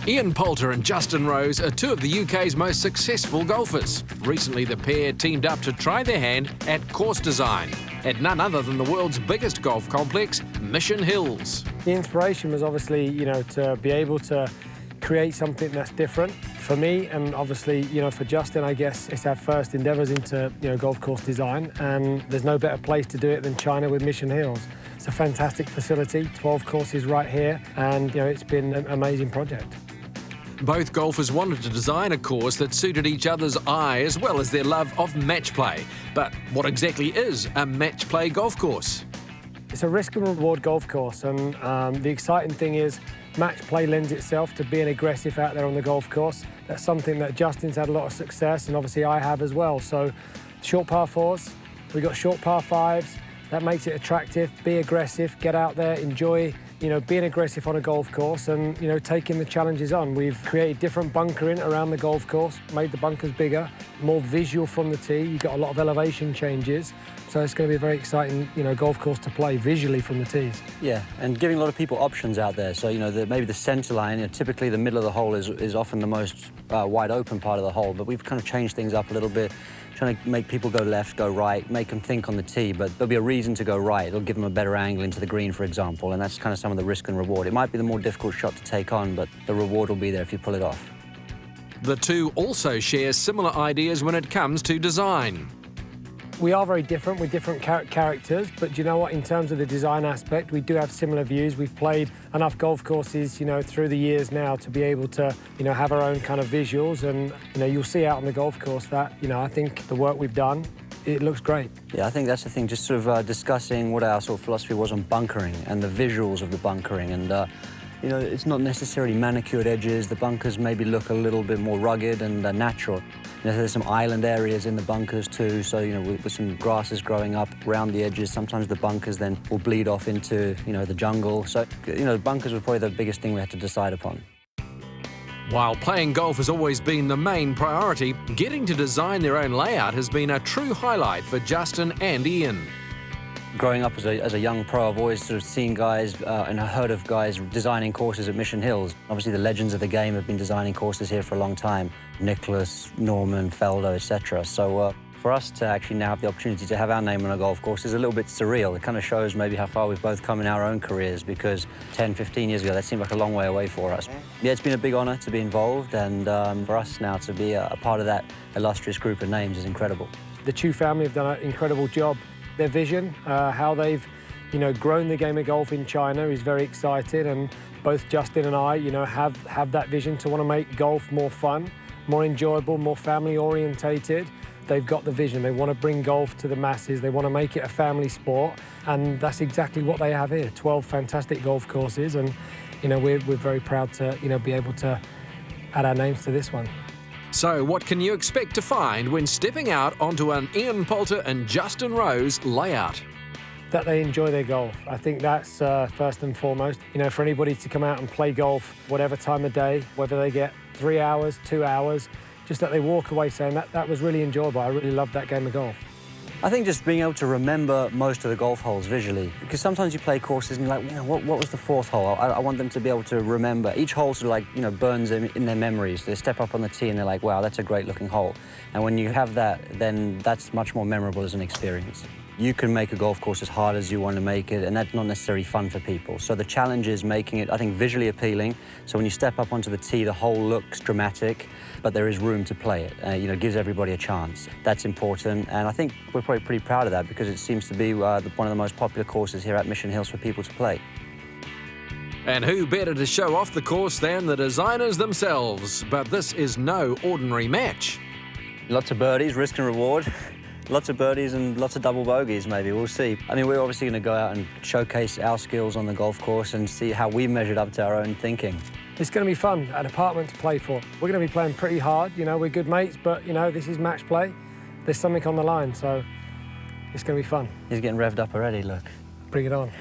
Ian Poulter and Justin Rose are two of the UK's most successful golfers. Recently, the pair teamed up to try their hand at course design at none other than the world's biggest golf complex, Mission Hills. The inspiration was obviously, to be able to create something that's different. For me, and obviously, for Justin, I guess it's our first endeavours into, golf course design, and there's no better place to do it than China with Mission Hills. It's a fantastic facility, 12 courses right here, and, it's been an amazing project. Both golfers wanted to design a course that suited each other's eye as well as their love of match play. But what exactly is a match play golf course? It's a risk and reward golf course, and the exciting thing is match play lends itself to being aggressive out there on the golf course. That's something that Justin's had a lot of success, and obviously I have as well. So short par fours, we've got short par fives. That makes it attractive. Be aggressive, get out there, enjoy being aggressive on a golf course and, taking the challenges on. We've created different bunkering around the golf course, made the bunkers bigger, more visual from the tee. You've got a lot of elevation changes. So it's going to be a very exciting, golf course to play visually from the tees. Yeah, and giving a lot of people options out there. So, maybe the centre line, typically the middle of the hole is often the most wide open part of the hole, but we've kind of changed things up a little bit, trying to make people go left, go right, make them think on the tee, but there'll be a reason to go right. It'll give them a better angle into the green, for example, and that's kind of some of the risk and reward. It might be the more difficult shot to take on, but the reward will be there if you pull it off. The two also share similar ideas when it comes to design. We are very different, we're different characters, but you know what, in terms of the design aspect, we do have similar views. We've played enough golf courses, through the years now to be able to, have our own kind of visuals, and, you'll see out on the golf course that, I think the work we've done, it looks great. Yeah, I think that's the thing, just sort of discussing what our sort of philosophy was on bunkering and the visuals of the bunkering, and it's not necessarily manicured edges. The bunkers maybe look a little bit more rugged and natural. There's some island areas in the bunkers too, so, with some grasses growing up around the edges, sometimes the bunkers then will bleed off into, the jungle. So, the bunkers were probably the biggest thing we had to decide upon. While playing golf has always been the main priority, getting to design their own layout has been a true highlight for Justin and Ian. Growing up as a young pro, I've always sort of seen guys and heard of guys designing courses at Mission Hills. Obviously, the legends of the game have been designing courses here for a long time. Nicholas, Norman, Feldo, etc. So for us to actually now have the opportunity to have our name on a golf course is a little bit surreal. It kind of shows maybe how far we've both come in our own careers, because 10, 15 years ago, that seemed like a long way away for us. Yeah, it's been a big honour to be involved, and for us now to be a part of that illustrious group of names is incredible. The Chu family have done an incredible job. Their vision, how they've, grown the game of golf in China is very exciting, and both Justin and I, have that vision to want to make golf more fun, more enjoyable, more family-orientated. They've got the vision. They want to bring golf to the masses. They want to make it a family sport, and that's exactly what they have here. 12 fantastic golf courses, and, we're very proud to, be able to add our names to this one. So what can you expect to find when stepping out onto an Ian Poulter and Justin Rose layout? That they enjoy their golf. I think that's first and foremost. For anybody to come out and play golf, whatever time of day, whether they get 3 hours, 2 hours, just that they walk away saying that was really enjoyable. I really loved that game of golf. I think just being able to remember most of the golf holes visually, because sometimes you play courses and you're like, what was the fourth hole? I want them to be able to remember. Each hole sort of burns in their memories. They step up on the tee and they're like, wow, that's a great looking hole. And when you have that, then that's much more memorable as an experience. You can make a golf course as hard as you want to make it, and that's not necessarily fun for people. So the challenge is making it, I think, visually appealing. So when you step up onto the tee, the hole looks dramatic, but there is room to play it. Gives everybody a chance. That's important, and I think we're probably pretty proud of that, because it seems to be one of the most popular courses here at Mission Hills for people to play. And who better to show off the course than the designers themselves? But this is no ordinary match. Lots of birdies, risk and reward. Lots of birdies and lots of double bogeys, maybe. We'll see. I mean, we're obviously going to go out and showcase our skills on the golf course and see how we measured up to our own thinking. It's going to be fun, an apartment to play for. We're going to be playing pretty hard. We're good mates, but, this is match play. There's something on the line, so it's going to be fun. He's getting revved up already, look. Bring it on.